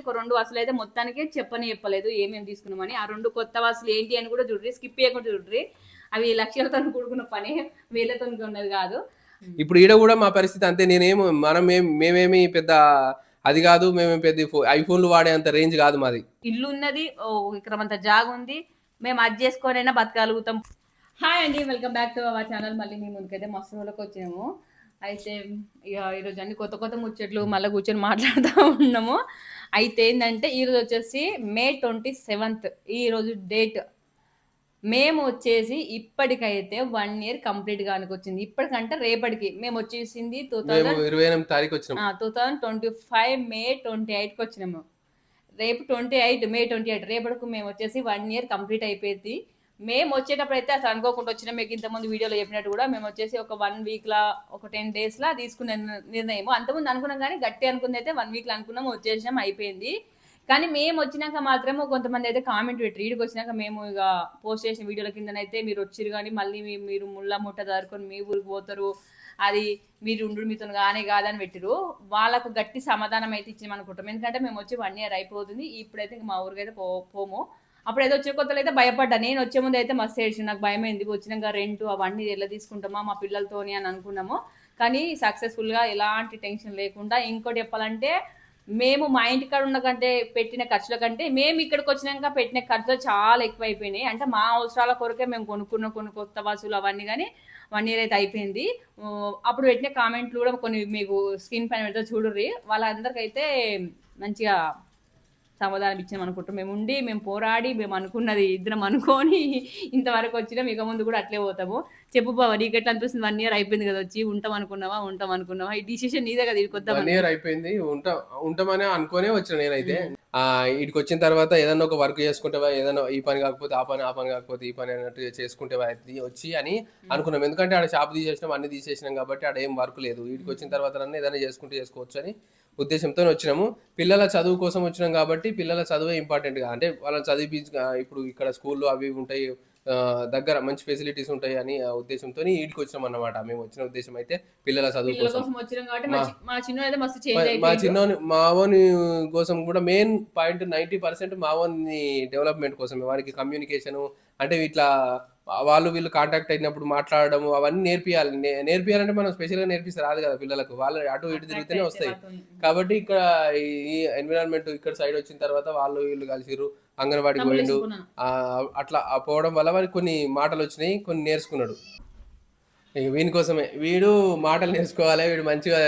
ఒక 2 వసూలు అయితే మొత్తానికి చెప్పలేదు ఏమేమి తీసుకున్నామని. ఆ 2 కొత్త వసూలు ఏంటి అని కూడా చూడ్రి, స్కిప్ చేయకుండా చూడ్రి. అవి లక్షలతో కూడుకున్న పని, వేలతో ఉన్నది కాదు. ఇప్పుడు ఈడ కూడా మా పరిస్థితి అంతే. మేమేమి పెద్ద అది కాదు, మేమేం పెద్ద ఐఫోన్లు వాడే అంత రేంజ్ కాదు మాది. ఇల్లు ఉన్నది, ఇక్కడంత జాగ్ ఉంది, మేము అది చేసుకోనైనా బతకగలుగుతాం. హాయ్ అండి, welcome back to our channel. మళ్ళీ మీ ముందుకైతే మస్తు రోజులకు వచ్చాము. అయితే ఇక ఈరోజు అన్ని కొత్త కొత్త ముచ్చట్లు మళ్ళీ కూర్చొని మాట్లాడుతూ ఉన్నాము. అయితే ఏంటంటే ఈరోజు వచ్చేసి May 27th ఈరోజు డేట్. మేము వచ్చేసి ఇప్పటికైతే 1 year కంప్లీట్ గానికి వచ్చింది. ఇప్పటికంటే రేపటికి మేము వచ్చేసింది 28 తారీఖు వచ్చినాం. 2025 May 28కి వచ్చినాము. రేపు 28 May 28 రేపటికి మేము వచ్చేసి 1 year కంప్లీట్ అయిపోయింది. మేము వచ్చేటప్పుడు అయితే అసలు అనుకోకుండా వచ్చినాం. మీకు ఇంతకుముందు వీడియోలో చెప్పినట్టు కూడా మేము వచ్చేసి ఒక 1 week లా, ఒక 10 days లా తీసుకునే నిర్ణయం. అంతకుముందు అనుకున్నాం కానీ గట్టి అనుకుంది అయితే 1 week లా అనుకున్నాము, వచ్చేసినాం, అయిపోయింది. కానీ మేము వచ్చినాక మాత్రము కొంతమంది అయితే కామెంట్ పెట్టి, వీడికి వచ్చినాక మేము ఇక పోస్ట్ చేసిన వీడియోల కిందనైతే మీరు వచ్చిరు కానీ మళ్ళీ మీరు ముళ్ళ ముట్ట దారుకొని మీ ఊరికి పోతారు, అది మీరు ఉండు మీతో కానీ కాదని పెట్టిరు. వాళ్ళకు గట్టి సమాధానం అయితే ఇచ్చినాం అనుకుంటాం. ఎందుకంటే మేము వచ్చి 1 year అయిపోతుంది. ఇప్పుడైతే ఇంక మా ఊరికి అయితే పోము. అప్పుడైతే వచ్చే కొత్తలో అయితే భయపడ్డా. నేను వచ్చే ముందు అయితే మస్తు ఏడ్చి, నాకు భయమైంది. వచ్చినాక రెంట్ అవన్నీ ఎలా తీసుకుంటామా మా పిల్లలతోని అని అనుకున్నాము. కానీ సక్సెస్ఫుల్గా ఎలాంటి టెన్షన్ లేకుండా. ఇంకోటి చెప్పాలంటే మేము మా ఇంటికాడ ఉన్న కంటే పెట్టిన ఖర్చుల కంటే మేము ఇక్కడికి వచ్చినాక పెట్టిన ఖర్చులు చాలా ఎక్కువైపోయినాయి. అంటే మా అవసరాల కొరకే మేము కొన్ని కొత్త వసూలు అవన్నీ. కానీ 1 year అయితే అయిపోయింది. అప్పుడు పెట్టిన కామెంట్లు కూడా కొన్ని మీకు స్క్రీన్ పైన పెడితే చూడుర్రి. వాళ్ళందరికైతే మంచిగా సమాధానం ఇచ్చాం అనుకుంటాం. మేము పోరాడి మేము అనుకున్నది ఇద్దరం అనుకొని ఇంతవరకు వచ్చినాం. ఇక ముందు కూడా అట్లే పోతాము. చెప్పు బావ, నీకు ఎట్లా అనిపిస్తుంది? 1 year అయిపోయింది కదా వచ్చి, ఉంటాం అనుకున్నావా? ఈ డిసిషన్ నీదే కదా. ఇది కొత్త 1 year అయిపోయింది, ఉంటామనే అనుకోనే వచ్చిన నేనైతే. ఇక్కడికి వచ్చిన తర్వాత ఏదన్నా ఒక వర్క్ చేసుకుంటావా, ఏదైనా ఈ పని కాకపోతే ఆ పని కాకపోతే ఈ పని అన్నట్టు చేసుకుంటేవా వచ్చి అని అనుకున్నాం. ఎందుకంటే ఆడ షాప్ తీసేసినాం, అన్ని తీసేసినాం కాబట్టి ఆడ ఏం వర్క్ లేదు. వీటికి వచ్చిన తర్వాత ఏదైనా చేసుకోవచ్చు అని ఉద్దేశంతో వచ్చినాము. పిల్లల చదువు కోసం వచ్చినాం కాబట్టి పిల్లల చదువే ఇంపార్టెంట్ గా, అంటే వాళ్ళని చదివి ఇప్పుడు ఇక్కడ స్కూల్లో అవి ఉంటాయి, దగ్గర మంచి ఫెసిలిటీస్ ఉంటాయి అని ఉద్దేశంతో వీటికి వచ్చినాం అన్నమాట. మేము వచ్చిన ఉద్దేశం అయితే పిల్లల చదువు కోసం. మా చిన్నోని మావోని కోసం కూడా మెయిన్ పాయింట్ 90% మావోని డెవలప్మెంట్ కోసం. వారికి కమ్యూనికేషన్ అంటే ఇట్లా వాళ్ళు వీళ్ళు కాంటాక్ట్ అయినప్పుడు మాట్లాడడం అవన్నీ నేర్పియాలంటే మనం స్పెషల్గా నేర్పిస్తే రాదు కదా పిల్లలకు. వాళ్ళు అటు ఇటు తిరిగితేనే వస్తాయి. కాబట్టి ఇక్కడ ఈ ఎన్విరాన్మెంట్ ఇక్కడ సైడ్ వచ్చిన తర్వాత వాళ్ళు వీళ్ళు కలిసిరు, అంగన్వాడికి పోయిండు. అట్లా పోవడం వల్ల వారికి కొన్ని మాటలు వచ్చినాయి, కొన్ని నేర్చుకున్నాడు. వీని కోసమే వీడు మాటలు నేర్చుకోవాలి, వీడు మంచిగా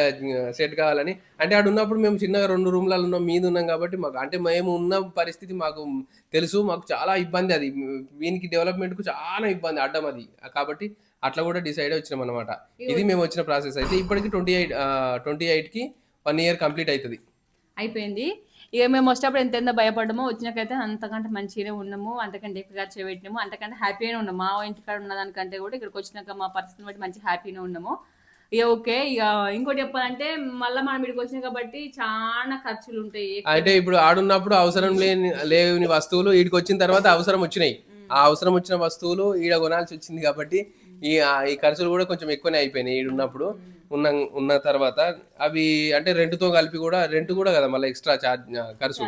సెట్ కావాలని. అంటే ఆడు ఉన్నప్పుడు మేము చిన్నగా 2 రూమ్లలో ఉన్నాం, మీద ఉన్నాం కాబట్టి మాకు, అంటే మేము ఉన్న పరిస్థితి మాకు తెలుసు. మాకు చాలా ఇబ్బంది అది, వీనికి డెవలప్మెంట్కు చాలా ఇబ్బంది అడ్డం అది. కాబట్టి అట్లా కూడా డిసైడ్ వచ్చినాం అనమాట. ఇది మేము వచ్చిన ప్రాసెస్. అయితే ఇప్పటికి 28కి 1 year కంప్లీట్ అయిపోయింది. ఇక మేము వచ్చేటప్పుడు ఎంత భయపడ్డామో, వచ్చినాకైతే అంతకంటే మంచిగానే ఉన్నాము, అంతకంటే ఎక్కువ ఖర్చు పెట్టినాము, అంతకంటే హ్యాపీగానే ఉన్నాము. మా ఇంటికాడ ఉన్నదానికంటే కూడా ఇక్కడికి వచ్చినాక మా పరిస్థితిని బట్టి మంచి హ్యాపీగానే ఉన్నాము. ఇక ఓకే. ఇక ఇంకోటి చెప్పాలంటే మళ్ళీ మనం ఇక్కడికి వచ్చినాం కాబట్టి చాలా ఖర్చులు ఉంటాయి. అంటే ఇప్పుడు ఆడున్నప్పుడు అవసరం లేని వస్తువులు వీడికి వచ్చిన తర్వాత అవసరం వచ్చినాయి. ఆ అవసరం వచ్చిన వస్తువులు ఈడ కొనాల్సి వచ్చింది కాబట్టి ఈ ఖర్చులు కూడా కొంచెం ఎక్కువనే అయిపోయినాయి ఈడున్నప్పుడు. ఉన్న తర్వాత అవి అంటే రెంట్తో కలిపి కూడా, రెంట్ కూడా కదా మళ్ళీ ఎక్స్ట్రా ఖర్చు.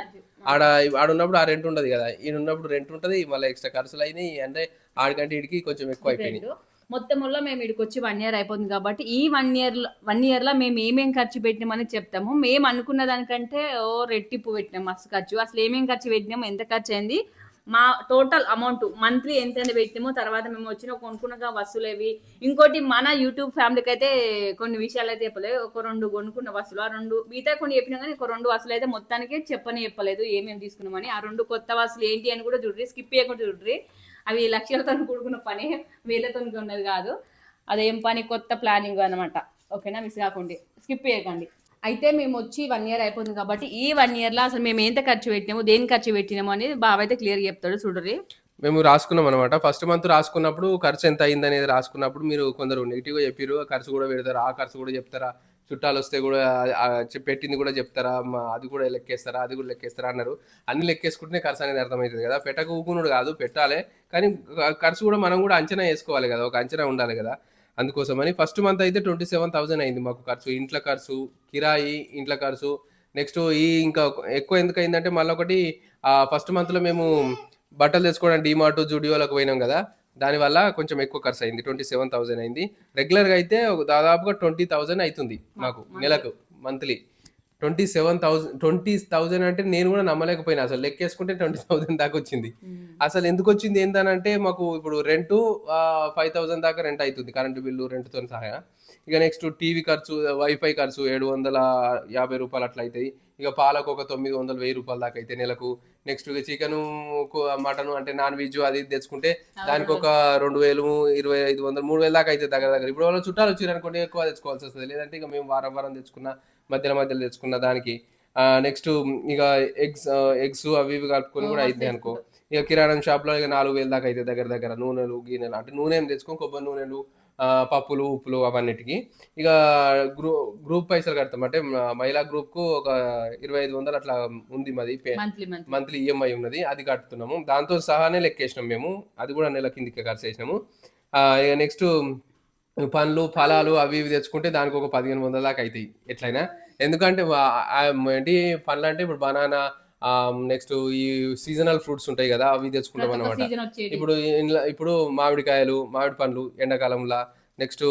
ఆడున్నప్పుడు ఆ రెంట్ ఉండదు కదా, ఈడున్నప్పుడు రెంట్ ఉంటుంది, మళ్ళీ ఎక్స్ట్రా ఖర్చులు అయినాయి. అంటే ఆడికంటే వీడికి కొంచెం ఎక్కువ అయిపోయినాయి. మొత్తంలో మేము ఇక్కడికి వచ్చి 1 year అయిపోతుంది కాబట్టి ఈ 1 year లో మేము ఏమేం ఖర్చు పెట్టినామని చెప్తాము. మేము అనుకున్న దానికంటే రెట్టింపు పెట్టినాం మస్తు ఖర్చు. అసలు ఏమేం ఖర్చు పెట్టినాము, ఎంత ఖర్చు అయింది, మా టోటల్ అమౌంట్ మంత్లీ ఎంత పెట్టినామో, తర్వాత మేము వచ్చిన కొనుక్కున్న వస్తువులేవి. ఇంకోటి మన యూట్యూబ్ ఫ్యామిలీకి అయితే కొన్ని విషయాలు అయితే చెప్పలేదు. ఒక 2 కొనుక్కున్న వస్తువులు, ఆ 2 మిగతా కొన్ని చెప్పినా కానీ ఒక 2 వస్తువులు అయితే మొత్తానికి చెప్పలేదు ఏమేమి తీసుకున్నామని. ఆ 2 కొత్త వస్తువులు ఏంటి అని కూడా చూడ్రి, స్కిప్ చేయకుండా చూడ్రి. అవి లక్షలతో కూడుకున్న పని, వేలతో ఉన్నది కాదు. అదేం పని, కొత్త ప్లానింగ్ అనమాట. ఓకేనా, మిస్ కాకండి, స్కిప్ చేయకండి. అయితే మేము వచ్చి 1 year అయిపోతుంది కాబట్టి ఈ 1 year లో అసలు మేము ఎంత ఖర్చు పెట్టినాము, దేని ఖర్చు పెట్టినాము అనేది బావ అయితే క్లియర్గా చెప్తాడు. చూడరి, మేము రాసుకున్నాం అనమాట. ఫస్ట్ మంత్ రాసుకున్నప్పుడు ఖర్చు ఎంత అయింది అనేది రాసుకున్నప్పుడు మీరు కొందరు నెగిటివ్గా చెప్పారు. ఖర్చు కూడా పెడతారా, ఆ ఖర్చు కూడా చెప్తారా, చుట్టాలు వస్తే కూడా పెట్టింది కూడా చెప్తారా, అది కూడా లెక్కేస్తారా, అది కూడా లెక్కేస్తారా అన్నారు. అన్ని లెక్కేసుకుంటేనే ఖర్చు అనేది అర్థమవుతుంది కదా. పెట్టక ఊకునుడు కాదు, పెట్టాలి. కానీ ఖర్చు కూడా మనం కూడా అంచనా వేసుకోవాలి కదా, ఒక అంచనా ఉండాలి కదా. అందుకోసమని ఫస్ట్ మంత్ అయితే 27,000 అయింది మాకు ఖర్చు. ఇంట్లో ఖర్చు, కిరాయి, ఇంట్లో ఖర్చు, నెక్స్ట్ ఇంకా ఎక్కువ ఎందుకు అయిందంటే మళ్ళీ ఒకటి ఫస్ట్ మంత్లో మేము బట్టలు తెచ్చుకోవడానికి డిమార్ట్ జూడియోలకు పోయినాం కదా, దానివల్ల కొంచెం ఎక్కువ ఖర్చు అయింది. 27,000 అయింది. రెగ్యులర్గా అయితే దాదాపుగా 20,000 అవుతుంది మాకు నెలకు మంత్లీ. 20,000 అంటే నేను కూడా నమ్మలేకపోయినా. అసలు లెక్కేసుకుంటే 20,000 దాకా వచ్చింది. అసలు ఎందుకు వచ్చింది ఏంటనంటే మాకు ఇప్పుడు రెంట్ 5,000 దాకా రెంట్ అవుతుంది, కరెంటు బిల్లు రెంట్తో సహా. ఇక నెక్స్ట్ టీవీ ఖర్చు, వైఫై ఖర్చు 750 రూపాయలు అట్లా అవుతాయి. ఇక పాలకు ఒక 900 1000 రూపాయల దాకా అయితే నెలకు. నెక్స్ట్ ఇక చికెను మటన్ అంటే నాన్ వెజ్ అది తెచ్చుకుంటే దానికి ఒక 2,000 2,500 3,000 దాకా అయితే దగ్గర. ఇప్పుడు వాళ్ళు చుట్టాలు వచ్చారు అనుకోండి ఎక్కువ తెచ్చుకోవాల్సి వస్తుంది. లేదంటే ఇక మేము వారం తెచ్చుకున్న, మధ్యలో తెచ్చుకున్న దానికి నెక్స్ట్ ఇక ఎగ్స్ అవి ఇవి కలుపుకొని కూడా అయితే అనుకో. ఇక కిరాణం షాప్లో ఇక 4,000 దాకా అయితే దగ్గర. నూనెలు గిన్నెలు అంటే నూనె ఏం తెచ్చుకో, కొబ్బరి నూనెలు, పప్పులు ఉప్పులు అవన్నిటికి. ఇక గ్రూప్ పైసలు కడతాం. అంటే మహిళా గ్రూప్కు ఒక 2,500 అట్లా ఉంది మాది మంత్లీ ఈఎంఐ ఉన్నది, అది కడుతున్నాము. దాంతో సహానే లెక్కేసినాం మేము. అది కూడా నెల కిందికి ఖర్చు చేసినాము. ఇక నెక్స్ట్ పండ్లు ఫలాలు అవి ఇవి తెచ్చుకుంటే దానికి ఒక 1,500 దాకా అవుతాయి ఎట్లయినా. ఎందుకంటే ఏంటి పండ్లు అంటే ఇప్పుడు బనానా, నెక్స్ట్ ఈ సీజనల్ ఫ్రూట్స్ ఉంటాయి కదా, అవి తెచ్చుకుంటాం అనమాట. ఇప్పుడు మామిడి పండ్లు ఎండాకాలంలో, నెక్స్ట్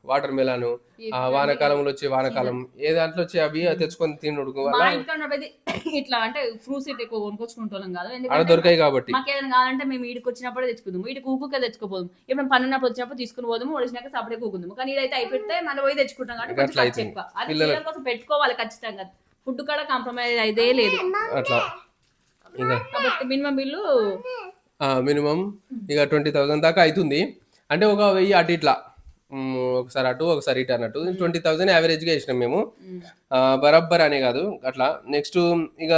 వాటర్ మెలాను వానాకాలంలో వచ్చే వానాకాలం, ఏ దాంట్లో వచ్చే అవి తెచ్చుకొని తినడు వల్ల ఇట్లా అంటే ఫ్రూట్స్ ఎక్కువ కొనుక్కొచ్చుకుంటాం కాదు, అక్కడ ఎందుకంటే దొరికాయి కాబట్టి. మాకు ఏదైనా కావాలంటే మేము ఈడికి వచ్చినప్పుడే తెచ్చుకుందాము, ఈడికి ఊపుకే తెచ్చుకోపోదాం. ఇప్పుడు పన్నున్నప్పుడు వచ్చినప్పుడు తీసుకుని పోదాము, వచ్చినాక సపరేట్ కూకుందాము. కానీ ఇదైతే అయిపోతే మనం పోయి తెచ్చుకుంటాం కాబట్టి కొంచెం ఖర్చు ఎక్కువ. అది పిల్లల కోసం పెట్టుకోవాలి ఖచ్చితంగా. ఫుడ్ కూడా కాంప్రమైజ్ అయితే లేదు అట్లా. కాబట్టి మినిమం బిల్లు మినిమం ఇక 20,000 దాకా అవుతుంది. అంటే ఒక 1,000 అటు ఇట్లా, ఒకసారి అటు ఒకసారి ఇటు అన్నట్టు 20,000 యావరేజ్గా వేసినాం మేము. బరాబర్ అనే కాదు అట్లా. నెక్స్ట్ ఇక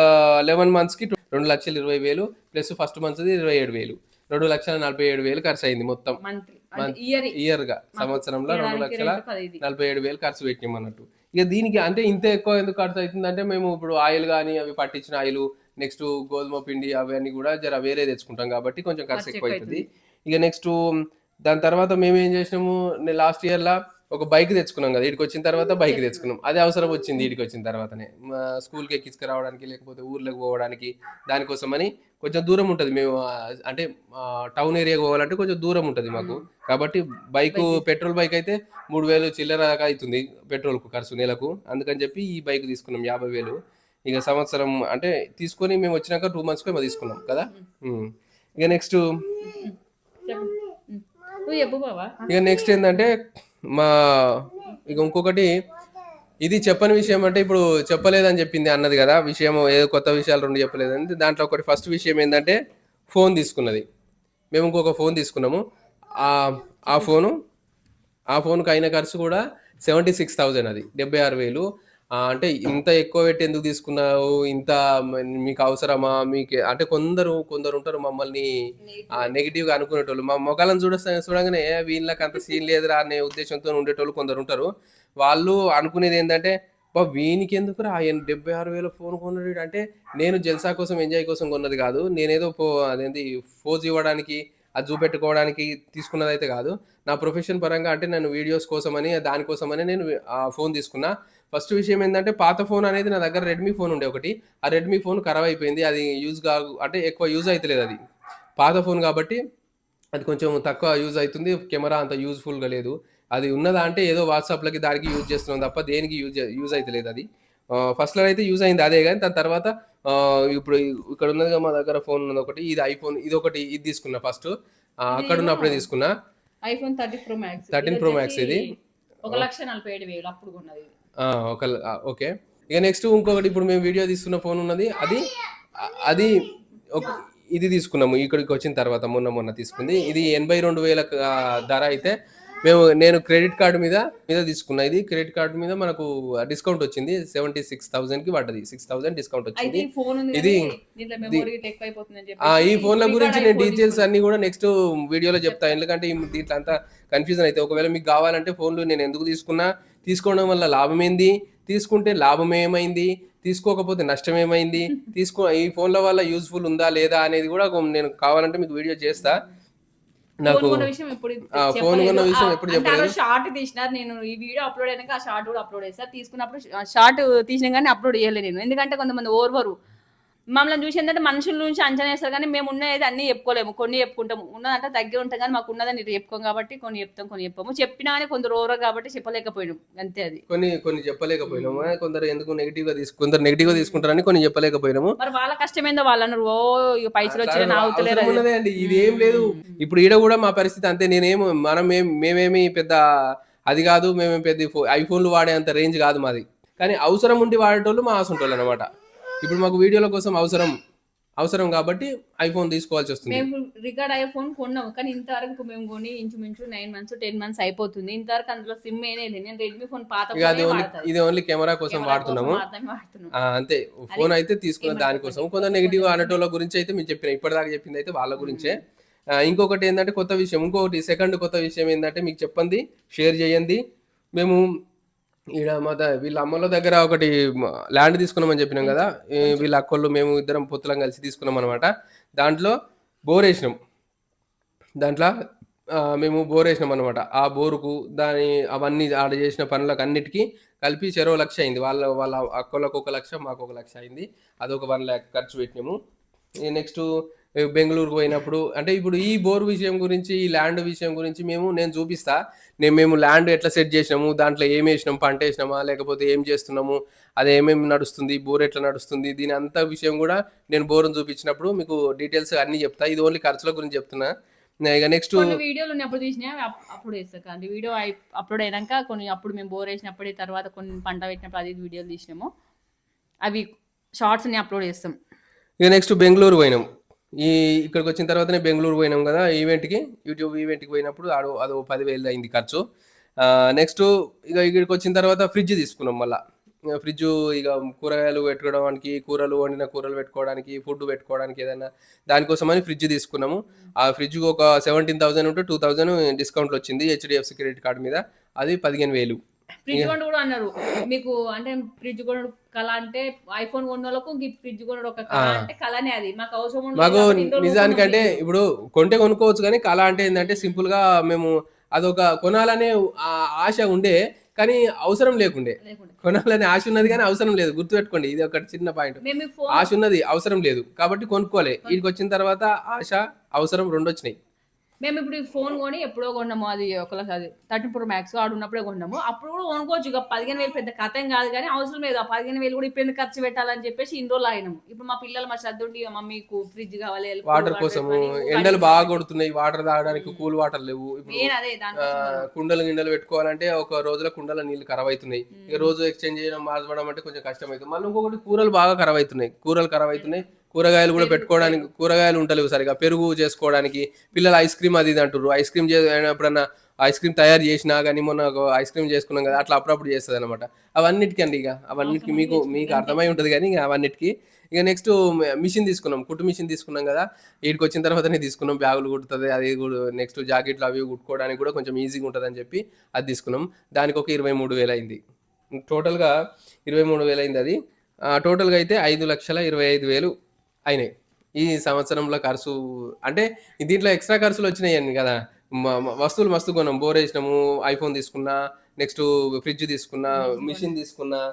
11 monthsకి 2,20,000 ప్లస్ ఫస్ట్ మంత్ది 27,000, 2,47,000 ఖర్చు అయింది మొత్తం ఇయర్గా. సంవత్సరంలో 2,47,000 ఖర్చు పెట్టినాం అన్నట్టు. ఇక దీనికి అంటే ఇంత ఎక్కువ ఎందుకు ఖర్చు అవుతుంది అంటే మేము ఇప్పుడు ఆయిల్ కానీ అవి పట్టించిన ఆయిల్, నెక్స్ట్ గోధుమ పిండి అవన్నీ కూడా జర వేరే తెచ్చుకుంటాం కాబట్టి కొంచెం ఖర్చు ఎక్కువ అవుతుంది. ఇక నెక్స్ట్ దాని తర్వాత మేము ఏం చేసినాము, లాస్ట్ ఇయర్లో ఒక బైక్ తెచ్చుకున్నాం కదా, ఇక్కడికి వచ్చిన తర్వాత బైక్ తెచ్చుకున్నాం. అదే అవసరం వచ్చింది ఇక్కడికి వచ్చిన తర్వాతనే, స్కూల్కి ఎక్కించుకురావడానికి లేకపోతే ఊర్లోకి పోవడానికి. దానికోసమని కొంచెం దూరం ఉంటుంది, మేము అంటే టౌన్ ఏరియాకి పోవాలంటే కొంచెం దూరం ఉంటుంది మాకు. కాబట్టి పెట్రోల్ బైక్ అయితే 3,000 చిల్లర దాకా అవుతుంది పెట్రోల్కు ఖర్చు నెలకు. అందుకని చెప్పి ఈ బైక్ తీసుకున్నాం 50,000. ఇక సంవత్సరం అంటే తీసుకొని మేము వచ్చినాక 2 monthsకి ఏమో తీసుకున్నాం కదా. ఇక నెక్స్ట్ ఏంటంటే ఇక ఇంకొకటి, ఇది చెప్పని విషయం అంటే ఇప్పుడు చెప్పలేదని చెప్పింది అన్నది కదా విషయం, ఏదో కొత్త విషయాలు 2 చెప్పలేదని. దాంట్లో ఒకటి ఫస్ట్ విషయం ఏంటంటే ఫోన్ తీసుకున్నది. మేము ఇంకొక ఫోన్ తీసుకున్నాము. ఆ ఫోన్కి అయిన ఖర్చు కూడా 76,000, అది 76,000. అంటే ఇంత ఎక్కువ పెట్టి ఎందుకు తీసుకున్నావు, ఇంత మీకు అవసరమా మీకు అంటే కొందరు ఉంటారు మమ్మల్ని నెగిటివ్గా అనుకునేటోళ్ళు. మా మొగాలను చూడగానే వీళ్ళకి అంత సీన్ లేదురా అనే ఉద్దేశంతో ఉండేటోళ్ళు కొందరు ఉంటారు. వాళ్ళు అనుకునేది ఏంటంటే వీనికి ఎందుకు రా 76,000 ఫోన్ కొన్నాడు అంటే, నేను జల్సా కోసం ఎంజాయ్ కోసం కొన్నది కాదు, నేనేదో అదేంటి ఫోజ్ ఇవ్వడానికి అది చూపెట్టుకోవడానికి తీసుకున్నది అయితే కాదు. నా ప్రొఫెషన్ పరంగా అంటే నేను వీడియోస్ కోసమని దానికోసమని నేను ఆ ఫోన్ తీసుకున్నా. ఫస్ట్ విషయం ఏంటంటే పాత ఫోన్ అనేది నా దగ్గర రెడ్మీ ఫోన్ ఉండే ఒకటి, ఆ రెడ్మీ ఫోన్ ఖరాబ్ అయిపోయింది. అది అంటే ఎక్కువ యూజ్ అవుతలేదు, అది పాత ఫోన్ కాబట్టి అది కొంచెం తక్కువ యూజ్ అవుతుంది. కెమెరా అంత యూజ్ఫుల్గా లేదు. అది ఉన్నదా అంటే ఏదో వాట్సాప్లకి దానికి యూజ్ చేస్తున్నాం తప్ప దేనికి యూజ్ అవుతలేదు. అది ఫస్ట్లో అయితే యూజ్ అయింది అదే, కానీ దాని తర్వాత ఇప్పుడు ఇక్కడ ఉన్నదిగా మా దగ్గర ఫోన్ ఉన్నది ఒకటి, ఇది ఐఫోన్, ఇది తీసుకున్నా ఫస్ట్. అక్కడ ఉన్నప్పుడే తీసుకున్నా ఐఫోన్ 13 Pro Max. ఇది 1,47,000 అప్పుడు కొన్నది. ఓకే. ఇక నెక్స్ట్ ఇంకొకటి, ఇప్పుడు మేము వీడియో తీసుకున్న ఫోన్ ఉన్నది, అది ఇది తీసుకున్నాము ఇక్కడికి వచ్చిన తర్వాత, మొన్న తీసుకుంది. ఇది 82,000 ధర అయితే నేను క్రెడిట్ కార్డు మీద తీసుకున్నా. ఇది క్రెడిట్ కార్డు మీద మనకు డిస్కౌంట్ వచ్చింది, 76,000కి పడ్డది, 6,000 డిస్కౌంట్ వచ్చింది. ఈ ఫోన్ల గురించి నేను డీటెయిల్స్ అన్ని కూడా నెక్స్ట్ వీడియోలో చెప్తాను, ఎందుకంటే దీంట్లో అంతా కన్ఫ్యూజన్ అయితే. ఒకవేళ మీకు కావాలంటే ఫోన్లు నేను ఎందుకు తీసుకోవడం వల్ల లాభం ఏంది, తీసుకుంటే లాభం ఏమైంది, తీసుకోకపోతే నష్టం ఏమైంది, ఈ ఫోన్ల వల్ల యూజ్ఫుల్ ఉందా లేదా అనేది కూడా నేను కావాలంటే మీకు వీడియో చేస్తా. నాకు ఫోన్ కొన్న విషయం ఎప్పుడు ఫోన్ కొన్న చెప్పలేదు. విషయం ఎప్పుడు అంటే ఆ చెప్పలేదు. రోజు షార్ట్ తీసినారు. నేను ఈ వీడియో అప్లోడ్ అయినాక ఆ షార్ట్ కూడా అప్లోడ్ చేస్తా. తీసుకున్నప్పుడు షార్ట్ తీసినా కానీ అప్లోడ్ చేయలేదు నేను. ఎందుకంటే కొంతమంది ఓర్వరు. మమ్మల్ని చూసి ఏంటంటే మనుషుల నుంచి అంచనా వేస్తారు కానీ మేము ఉన్నది అన్ని చెప్పుకోలేము. కొన్ని చెప్పుకుంటాము. ఉన్నదంటే దగ్గర ఉంటాం కానీ మాకు ఉన్నదని ఇటు చెప్పుకోం కాబట్టి కొన్ని చెప్తాం, కొన్ని చెప్పాము. చెప్పినా కానీ కొందరు ఓవర్ కాబట్టి చెప్పలేకపోయినాం. అంతే అది. కొన్ని చెప్పలేకపోయినాము. కొందరు ఎందుకు నెగిటివ్ గా కొందరు నెగిటివ్ గా తీసుకుంటారని కొన్ని చెప్పలేకపోయినాము. మరి వాళ్ళ కష్టం ఏందో వాళ్ళు అన్నారు. ఓ ఇక పైసలు అట్లా వచ్చినా నావుతలేరు అవసరం అది. ఉన్నదే అండి. ఇది ఏం లేదు. ఇప్పుడు ఈడ కూడా మా పరిస్థితి అంతే. మేమేమి పెద్ద అది కాదు. మేమేం పెద్ద ఐఫోన్లు వాడే అంత రేంజ్ కాదు మాది. కానీ అవసరం ఉండి వాడేటోళ్ళు మా ఆసుంటోళ్ళు అనమాట. ఇప్పుడు మాకు వీడియోల కోసం అవసరం కాబట్టి ఐఫోన్ తీసుకోవాల్సి వస్తుంది. మేము రికార్డ్ ఐఫోన్ కొన్నాము కానీ ఇంతవరకు మేము కొని ఇంచుమించు 9 months 10 months అయిపోతుంది. ఇంతవరకు అందులో సిమ్ ఏనే లేదు. నేను రెడ్మీ ఫోన్ పాత ఇక ఫోనే ఇది ఓన్లీ కెమెరా కోసం వాడుతున్నాము. వాడుతున్నాం. అంతే. ఫోన్ అయితే తీసుకున్న దానికోసం. కొంత నెగిటివ్ అనేటోళ్ళ గురించి అయితే మీరు చెప్పిన ఇప్పటిదాకా చెప్పింది అయితే వాళ్ళ గురించే. ఇంకొకటి ఏంటంటే కొత్త విషయం, ఇంకొకటి సెకండ్ కొత్త విషయం ఏంటంటే మీకు చెప్పండి, షేర్ చేయండి. మేము ఈడ వీళ్ళ అమ్మల దగ్గర ఒకటి ల్యాండ్ తీసుకున్నామని చెప్పినాం కదా. వీళ్ళ అక్కోళ్ళు మేము ఇద్దరం పొత్తులం కలిసి తీసుకున్నాం అనమాట. దాంట్లో బోర్ వేసినాం. దాంట్లో మేము బోర్ వేసినాం అనమాట. ఆ బోరుకు అవన్నీ ఆడ చేసిన పనులకు అన్నిటికీ కలిపి చెరో 1,00,000 అయింది. వాళ్ళ అక్కోళ్ళకు 1,00,000, మాకు 1,00,000 అయింది. అదొక 1,00,000 ఖర్చు పెట్టినాము. నెక్స్ట్ బెంగళూరుకు పోయినప్పుడు అంటే ఇప్పుడు ఈ బోర్ విషయం గురించి, ఈ ల్యాండ్ విషయం గురించి నేను చూపిస్తా. మేము ల్యాండ్ ఎట్లా సెట్ చేసినాము, దాంట్లో ఏం వేసినాము, పంట వేసినామా లేకపోతే ఏం చేస్తున్నాము, అది ఏమేమి నడుస్తుంది, బోర్ ఎట్లా నడుస్తుంది, దీని అంతా విషయం కూడా నేను బోర్ని చూపించినప్పుడు మీకు డీటెయిల్స్ అన్నీ చెప్తా. ఇది ఓన్లీ ఖర్చుల గురించి చెప్తున్నా. ఇక నెక్స్ట్ కొన్ని వీడియోలు అప్పుడు తీసినా అప్పుడు వేస్తాక అంటే వీడియో అప్లోడ్ అయినాక కొన్ని అప్పుడు మేము బోర్ వేసినప్పుడు తర్వాత కొన్ని పంట పెట్టినప్పుడు అది వీడియోలు తీసినాము. అవి షార్ట్స్ ని అప్లోడ్ చేస్తాం. ఇక నెక్స్ట్ బెంగళూరు పోయినాం. ఇక్కడికి వచ్చిన తర్వాతనే బెంగళూరు పోయినాం కదా ఈవెంట్కి, యూట్యూబ్ ఈవెంట్కి పోయినప్పుడు అదో 10,000 అయింది ఖర్చు. నెక్స్ట్ ఇక ఇక్కడికి వచ్చిన తర్వాత ఫ్రిడ్జ్ తీసుకున్నాం. మళ్ళీ ఫ్రిడ్జ్ ఇక కూరగాయలు పెట్టుకోవడానికి, వండిన కూరలు పెట్టుకోవడానికి, ఫుడ్ పెట్టుకోవడానికి ఏదైనా దానికోసమని ఫ్రిడ్జ్ తీసుకున్నాము. ఆ ఫ్రిడ్జ్కి ఒక 17,000 ఉంటే 2,000 డిస్కౌంట్లో వచ్చింది హెచ్డిఎఫ్సి క్రెడిట్ కార్డు మీద. అది 15,000. ఫ్రిడ్జ్ కొనుడు కూడా అన్నారు మీకు. అంటే ఫ్రిడ్జ్ కొనుడు కళ అంటే ఐఫోన్ కొన్న వాళ్ళకు ఫ్రిడ్జ్ కొనుడు ఒక కళ అంటే కళనే. అది మాకు అవసరం మాకు నిజానికంటే ఇప్పుడు కొంటే కొనుక్కోవచ్చు కానీ కళ అంటే ఏంటంటే సింపుల్ గా మేము అదొక కొనాలనే ఆశ ఉండే కానీ అవసరం లేకుండే. కొనాలనే ఆశ ఉన్నది కానీ అవసరం లేదు. గుర్తుపెట్టుకోండి, ఇది ఒకటి చిన్న పాయింట్. ఆశ ఉన్నది, అవసరం లేదు కాబట్టి కొనుక్కోలే. వీడికి వచ్చిన తర్వాత ఆశ అవసరం రెండు వచ్చినాయి. మేము ఇప్పుడు ఫోన్ కొని ఎప్పుడో కొన్నాము. అది అది 13 Pro Max ఆడు ఉన్నప్పుడే కొన్నాము. అప్పుడు కూడా కొనుక్కోవచ్చు. ఇక 15,000 పెద్ద కథ ఏం కాదు కానీ అవసరం లేదు. ఆ 15,000 కూడా ఇప్పుడు ఎందుకు ఖర్చు పెట్టాలని చెప్పేసి ఇన్ని రోజులు ఆగినాము. ఇప్పుడు మా పిల్లలు మా శ్రద్ధ మమ్మీకు ఫ్రిడ్జ్ కావాలి, వాటర్ కోసము. ఎండలు బాగా కొడుతున్నాయి, వాటర్ తాగడానికి కూల్ వాటర్ లేవు. కుండలు పెట్టుకోవాలంటే ఒక రోజులో కుండల నీళ్లు ఖరాబ్ అవుతున్నాయి. ఇక రోజు ఎక్స్చేంజ్ చేయడం, మార్చడం అంటే కొంచెం కష్టం అవుతుంది. మళ్ళీ ఇంకొకటి కూరలు బాగా ఖరాబ్ అవుతున్నాయి. కూరగాయలు కూడా పెట్టుకోవడానికి కూరగాయలు ఉంటలేవు సరిగా. పెరుగు చేసుకోవడానికి పిల్లలు ఐస్ క్రీమ్ అది ఇది అంటారు. ఐస్ క్రీమ్ ఎప్పుడన్నా ఐస్ క్రీమ్ తయారు చేసినా కానీ మొన్న ఐస్ క్రీమ్ చేసుకున్నాం కదా, అట్లా అప్పుడప్పుడు చేస్తుంది అనమాట. అవన్నిటికీ అండి, ఇక అవన్నిటికీ మీకు అర్థమై ఉంటుంది కానీ ఇక అవన్నిటికీ. ఇక నెక్స్ట్ మిషన్ తీసుకున్నాం, కుట్టు మిషన్ తీసుకున్నాం కదా. వీటికి వచ్చిన తర్వాతనే తీసుకున్నాం. బ్యాగులు కుట్టుతుంది అది కూడా. నెక్స్ట్ జాకెట్లు అవి కుట్టుకోవడానికి కూడా కొంచెం ఈజీగా ఉంటుంది అని చెప్పి అది తీసుకున్నాం. దానికి ఒక 23,000 అయింది. టోటల్గా 23,000 అయింది. అది టోటల్గా అయితే 5,25,000 అయినాయి ఈ సంవత్సరంలో ఖర్చు. అంటే దీంట్లో ఎక్స్ట్రా ఖర్చులు వచ్చినాయి కదా. వస్తువులు మస్తు కొన్నాం. బోర్ వేసినాము, ఐఫోన్ తీసుకున్నా, నెక్స్ట్ ఫ్రిడ్జ్ తీసుకున్నా, మిషన్ తీసుకున్నా,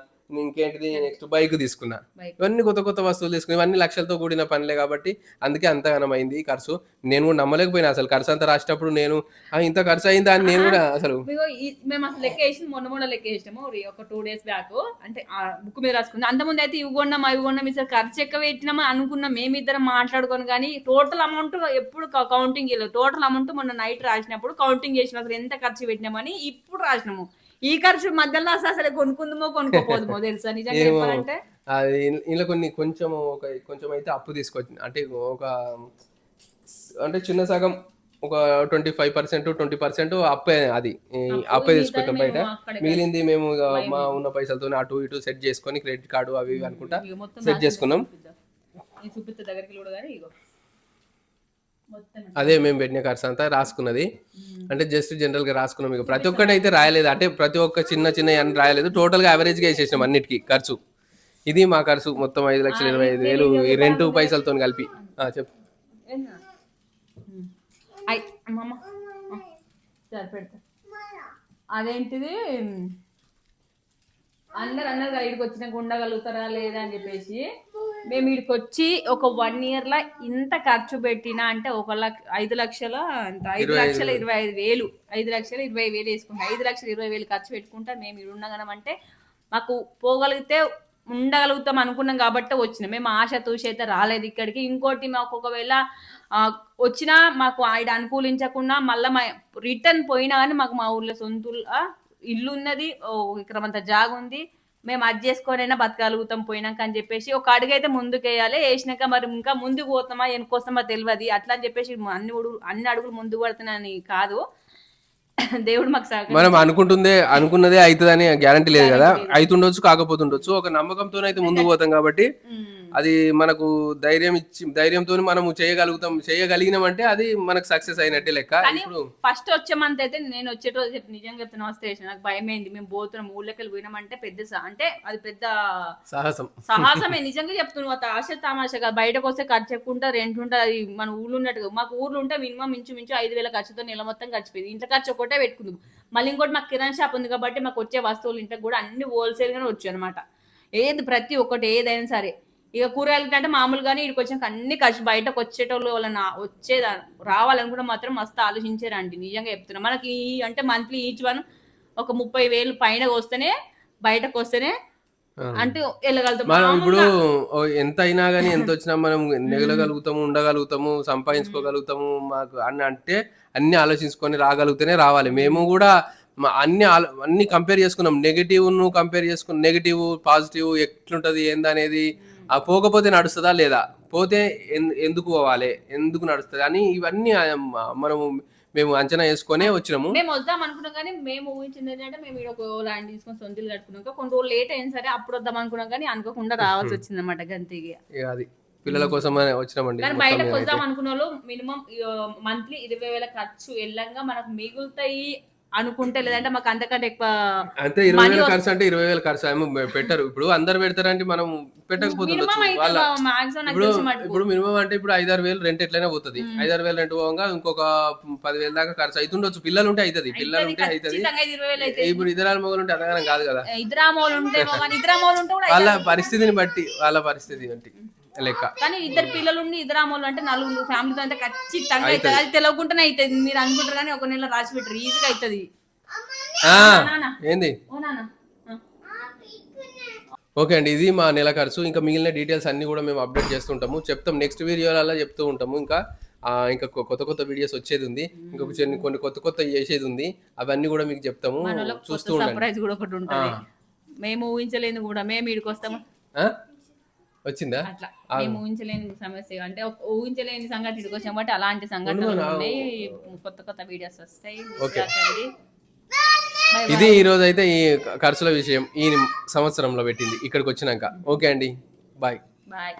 ఇంకేంటిది నెక్స్ట్ బైక్ తీసుకున్నా. ఇవన్నీ కొత్త వస్తువులు తీసుకున్నా. ఇవన్నీ లక్షలతో కూడిన పనులే కాబట్టి అందుకే అంతగానం అయింది ఖర్చు. నేను కూడా నమ్మలేకపోయినా అసలు. ఖర్చు అంతా రాసేటప్పుడు నేను ఇంత ఖర్చు అయిందా అని నేను కూడా అసలు. మేము అసలు లెక్క వేసి మొన్న లెక్క వేసినాము ఒక 2 days బ్యాక్. అంటే బుక్ మీద రాసుకుంది. అంతకుముందు అయితే ఇవి కొన్నాం ఈసారి ఖర్చు ఎక్కువ పెట్టినామా అనుకున్నాం. మేమిద్దరం మాట్లాడుకొని కానీ టోటల్ అమౌంట్ ఎప్పుడు కౌంటింగ్ చేయలేదు. టోటల్ అమౌంట్ మొన్న నైట్ రాసినప్పుడు కౌంటింగ్ చేసిన అసలు ఎంత ఖర్చు పెట్టినామని ఇప్పుడు రాసినాము. ఈ ఖర్చు మధ్యలో అసలు కొనుక్కుందామో కొనుక్కోపోదుమో తెలుసా నిజంగా చెప్పాలంటే. అది ఇంట్లో కొంచెం అయితే అప్పు తీసుకొచ్చింది. అంటే చిన్న సగం ఒక 25%, 20% అప్పే. అది అప్పే తీసుకుంటాం బయట. మిగిలింది మేము మా ఉన్న పైసలతో అటు ఇటు సెట్ చేసుకొని క్రెడిట్ కార్డు అవి అనుకుంటా సెట్ చేసుకున్నాం. అదే మేము పెట్టిన ఖర్చు అంతా రాసుకున్నది. అంటే జస్ట్ జనరల్ గా రాసుకున్నాం. ఇక ప్రతి ఒక్కటి అయితే రాయలేదు. అంటే ప్రతి ఒక్క చిన్న అని రాయలేదు. టోటల్ గా యావరేజ్ గా వేసేసినాం అన్నిటికీ ఖర్చు. ఇది మా ఖర్చు మొత్తం 5,25,000 ఈ రెంట్ పైసలతో కలిపి. చెప్పు. అమ్మమ్మ సరిపెడతా. అదేంటిది అందరు అన్నారు కదా ఇక్కడికి వచ్చినాక ఉండగలుగుతారా లేదా అని చెప్పేసి మేము ఇక్కడికి వచ్చి ఒక 1 year లా ఇంత ఖర్చు పెట్టినా అంటే 5,00,000 అంత 5,25,000 5,25,000 వేసుకుంటాం. 5,20,000 ఖర్చు పెట్టుకుంటా మేము ఇక్కడ ఉండగలం అంటే మాకు పోగలిగితే ఉండగలుగుతాం అనుకున్నాం కాబట్టి వచ్చినాం. మేము ఆశ తూసి అయితే రాలేదు ఇక్కడికి. ఇంకోటి మాకు ఒకవేళ వచ్చినా మాకు ఆయన అనుకూలించకుండా మళ్ళీ మా రిటర్న్ పోయినా కానీ మాకు మా ఊర్లో సొంత ఇల్లు ఉన్నది, ఇక్కడ జాగా ఉంది, మేము అది చేసుకొనైనా బతకగలుగుతాం పోయినాక అని చెప్పేసి ఒక అడుగైతే ముందుకేయాలి. వేసినాక మరి ఇంకా ముందుకు పోతామా వెనుకొస్తామా తెలియదు. అట్లా అని చెప్పేసి అన్ని అడుగులు ముందుకు పడుతున్నాయని కాదు, దేవుడు మాకు మనం అనుకున్నదే అవుతుందని గ్యారంటీ లేదు కదా, అవుతుండొచ్చు కాకపోతుండొచ్చు. ఒక నమ్మకంతో అయితే ముందుకు పోతాం కాబట్టి అది మనకు ధైర్యంతో మనం చేయగలిగినామంటే అది మనకు సక్సెస్ అయినట్టే లెక్క. ఇప్పుడు ఫస్ట్ వచ్చే మంత్ అయితే నేను వచ్చేటోజు నిజంగా చెప్తున్నా స్టేషన్ నాకు భయం అయింది. మేము పోతున్నాం ఊళ్ళకి పోయినామంటే అంటే అది పెద్ద సాహసమే నిజంగా చెప్తున్నావు. ఆశ తమాషగా బయటకు వస్తే ఖర్చు ఎక్కువ ఉంటుంది, రెంట్ ఉంటుంది. అది మన ఊళ్ళో ఉన్నట్టుగా మాకు ఊర్లో ఉంటే మినిమం ఇంచుమించు 5,000 ఖర్చుతో నెల మొత్తం గడిచిపోయింది. ఇంట్లో ఖర్చు ఒకటే పెట్టుకుందాం. మళ్ళీ ఇంకోటి మాకు కిరాణా షాప్ ఉంది కాబట్టి మాకు వచ్చే వస్తువులు ఇంటికి కూడా అన్ని హోల్సేల్ గానే వచ్చాయి అనమాట. ఏది ప్రతి ఒక్కటి ఏదైనా సరే. ఇక కూరగాయలు అంటే మామూలుగానే ఇక్కడికి వచ్చాక అన్ని ఖర్చు బయటకు వచ్చేటోళ్ళు వాళ్ళని రావాలనుకుంటే మాత్రం మస్తు ఆలోచించారండి నిజంగా చెప్తున్నా. మనకి అంటే మంత్లీ ఈచ్ వన్ ఒక 30,000 పైన వస్తేనే బయటకు వస్తేనే అంటే వెళ్ళగలుగుతాం. మనం ఇప్పుడు ఎంత అయినా కానీ ఎంత వచ్చినా మనం నెగలగలుగుతాము, ఉండగలుగుతాము, సంపాదించుకోగలుగుతాము మాకు అంటే అన్ని ఆలోచించుకొని రాగలిగితేనే రావాలి. మేము కూడా అన్ని కంపేర్ చేసుకున్నాం. నెగిటివ్ పాజిటివ్ ఎట్లుంటది ఏందనేది. పోకపోతే నడుస్తుందా లేదా, పోతే ఎందుకు పోవాలి, ఎందుకు నడుస్తుంది అని ఇవన్నీ మేము అంచనా వేసుకొని వచ్చినాము. మేము వద్దాం అనుకున్నాం కానీ మేము ఊహించింది ఏంటంటే మేము ఇక్కడ ఒక ల్యాండ్ తీసుకొని సొంతలు కట్టుకున్నాక కొన్ని రోజులు లేట్ అయినా సరే అప్పుడు వద్దాం అనుకున్నాం కానీ అనుకోకుండా రావాల్సి వచ్చింది అనమాట. గంతిగా అది పిల్లల కోసం వచ్చినామండి. కానీ బయటకు వద్దాం అనుకున్న వాళ్ళు మినిమం మంత్లీ 20,000 ఖర్చు వెళ్ళంగా మనకు మిగులుతాయి అనుకుంటే, లేదంటే మాకు అంతకంటే ఎక్కువ అంటే 20,000 ఖర్చు అంటే 20,000 ఖర్చు పెట్టరు. ఇప్పుడు అందరు పెడతారంటే మనం పెట్టకపోతుండొచ్చు. ఇప్పుడు మినిమం అంటే ఇప్పుడు 5,000-6,000 రెంట్ ఎట్లయినా పోతుంది. 5,000-6,000 రెంట్ పోగా ఇంకొక 10,000 దాకా ఖర్చు అవుతుండొచ్చు. పిల్లలు ఉంటే అవుతుంది. ఇప్పుడు ఇద్దరాల మొగలు ఉంటే అదగానం కాదు కదా. వాళ్ళ పరిస్థితిని బట్టి లెక్క. కానీ ఇద్దరు పిల్లలు ఉండి ఇద్దరు అమ్మలు అంటే 4 ఫ్యామిలీతో అయితే ఖచ్చితంగా అవుతుంది. అది తెలియకుండానే అవుతుంది. మీరు అనుకుంటారు కానీ ఒక నెల రాసి పెట్టరు, ఈజీగా అవుతుంది. ఏంది ఓకే అండి, ఇది మా నెల ఖర్చు. ఇంకా మిగిలిన డీటెయిల్స్ అన్ని కూడా మేము అప్డేట్ చేస్తుంటాము, చెప్తాం. నెక్స్ట్ వీడియోలలో చెప్తూ ఉంటాము. ఇంకా కొత్త వీడియోస్ వచ్చేది ఉంది, ఇంకొక కొన్ని కొత్త చేసేది ఉంది. అవన్నీ కూడా మీకు చెప్తాము, చూస్తూ ఉండండి. మేము ఊహించలేదు కూడా మేము ఇక్కడికి వస్తాము. వచ్చిందా అట్లా మేము ఊహించలేని సమస్య అంటే ఊహించలేని సంఘటన ఇక్కడికి వచ్చాం కాబట్టి అలాంటి సంఘటనలు ఉన్నాయి. కొత్త వీడియోస్ వస్తాయి. ఇది ఈ రోజు అయితే ఈ ఖర్చుల విషయం ఈ సంవత్సరంలో పెట్టింది ఇక్కడికి వచ్చినాక. ఓకే అండి, బాయ్.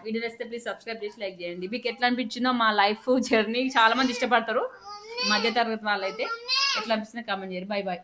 వీడియో నచ్చితే ప్లీజ్ సబ్స్క్రైబ్ చేసి లైక్ చేయండి. మీకు ఎట్లా అనిపించిందో మా లైఫ్ జర్నీ చాలా మంది ఇష్టపడతారు, మధ్య తరగతి వాళ్ళైతే ఎట్లా అనిపిస్తుందో కామెంట్ చేయండి. బాయ్.